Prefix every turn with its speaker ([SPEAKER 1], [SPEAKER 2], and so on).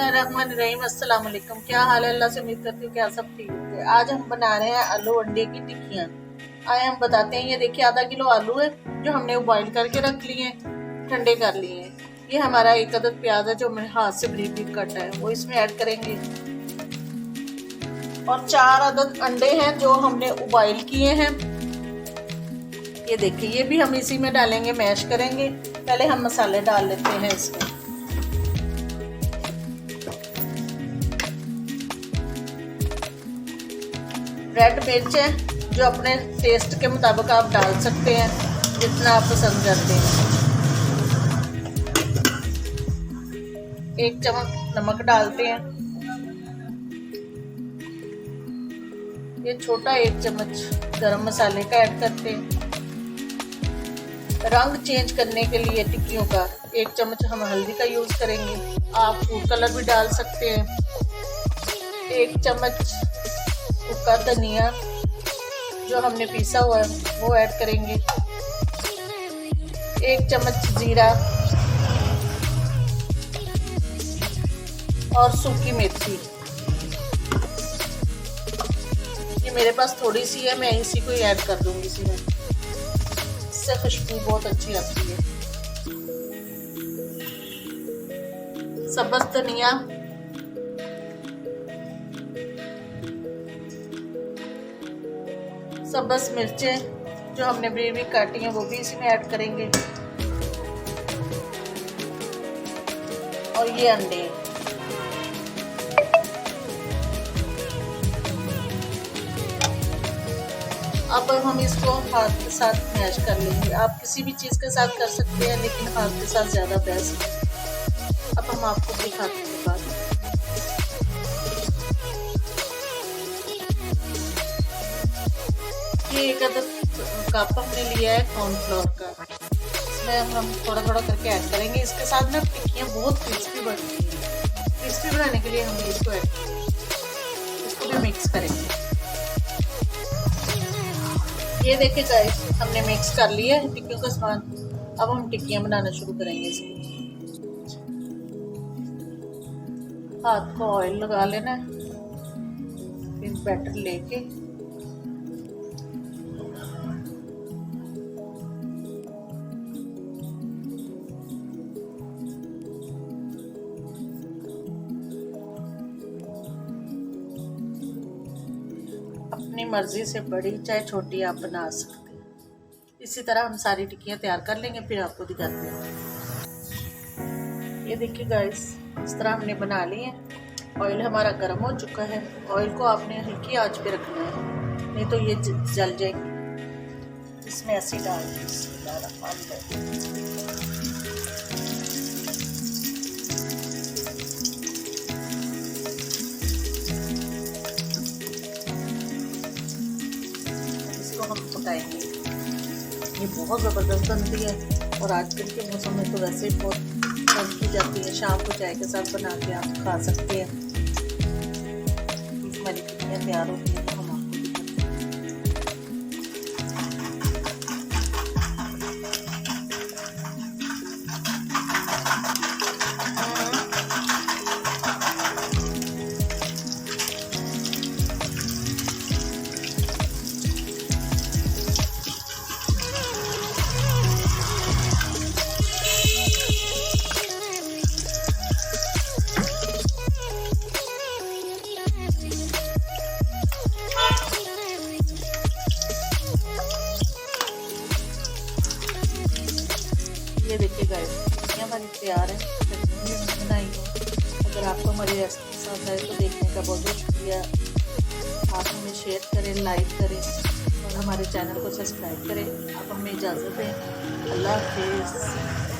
[SPEAKER 1] बिस्मिल्लाहिर्रहमानिर्रहीम। अस्सलाम वालेकुम। क्या हाल है? अल्लाह से उम्मीद करती हूँ क्या सब ठीक है। आज हम बना रहे हैं आलू अंडे की टिक्कियाँ। आए हम बताते हैं। ये देखिए आधा किलो आलू है जो हमने बॉईल करके रख लिए हैं, ठंडे कर लिए हैं। ये हमारा एक अदद प्याज है जो मैंने हाथ से बारीक बारीक काटा है, वो इसमें ऐड करेंगे। और 4 अदद अंडे हैं जो हमने उबाइल किए हैं। ये देखिए ये भी हम इसी में डालेंगे, मैश करेंगे। पहले हम मसाले डाल लेते हैं इसमें। रेड मिर्च है जो अपने टेस्ट के मुताबिक आप डाल सकते हैं, जितना आप पसंद करते हैं। 1 चम्मच नमक डालते हैं। ये छोटा 1 चम्मच गरम मसाले का ऐड करते हैं। रंग चेंज करने के लिए टिक्कियों का 1 चम्मच हम हल्दी का यूज करेंगे। आप फूड कलर भी डाल सकते हैं। 1 चम्मच सूखा धनिया जो हमने पीसा हुआ है वो ऐड करेंगे। 1 चम्मच जीरा और सूखी मेथी। ये मेरे पास थोड़ी सी है, मैं इसी को ही ऐड कर दूंगी इसी में, इससे खुशबू बहुत अच्छी आती है। सब्ज धनिया, सब्ज मिर्चें जो हमने बारीक बारीक काटी हैं वो भी इसी में ऐड करेंगे। और ये अंडे, अब हम इसको हाथ के साथ मैश कर लेंगे। आप किसी भी चीज़ के साथ कर सकते हैं, लेकिन हाथ के साथ ज़्यादा बेस्ट है। अब हम आपको दिखाते हैं बाद। ये 1 अदद कप हमने लिया है कॉर्नफ्लोर का, इसमें हम थोड़ा थोड़ा करके ऐड करेंगे। इसके साथ ना टिक्कियाँ बहुत क्रिस्पी बनती हैं। क्रिस्पी बनाने के लिए हम इसको ऐड करेंगे, इसको भी मिक्स करेंगे। ये देखिए गाइस, हमने मिक्स कर लिया है टिक्कियों का सामान। अब हम टिक्कियाँ बनाना शुरू करेंगे। इसमें हाथ को ऑयल लगा लेना है, फिर बैटर लेके अपनी मर्जी से बड़ी चाहे छोटी आप बना सकते हैं। इसी तरह हम सारी टिक्कियाँ तैयार कर लेंगे, फिर आपको दिखाते हैं। ये देखिए गाइस, इस तरह हमने बना ली है। ऑयल हमारा गर्म हो चुका है। ऑयल को आपने हल्की आंच पे रखना है, नहीं तो ये जल जाएगी। इसमें ऐसे डाल दें। हम पकाएंगे। ये बहुत ज़बरदस्त बनती है और आजकल के मौसम में तो वैसे ही बहुत बन की जाती है। शाम को चाय के साथ बना के आप खा सकते हैं। हमारी टिक्कियाँ तैयार होती हैं तो हम आपको ये देखिए गाइस, टिक्कियाँ हमारी तैयार है। चटनी भी बनाई है। अगर आपको हमारी रेसिपी पसंद आए तो देखने का बहुत बहुत शुक्रिया। आप हमें शेयर करें, लाइक करें और हमारे चैनल को सब्सक्राइब करें। आप हमें इजाज़त दें। अल्लाह हाफिज़।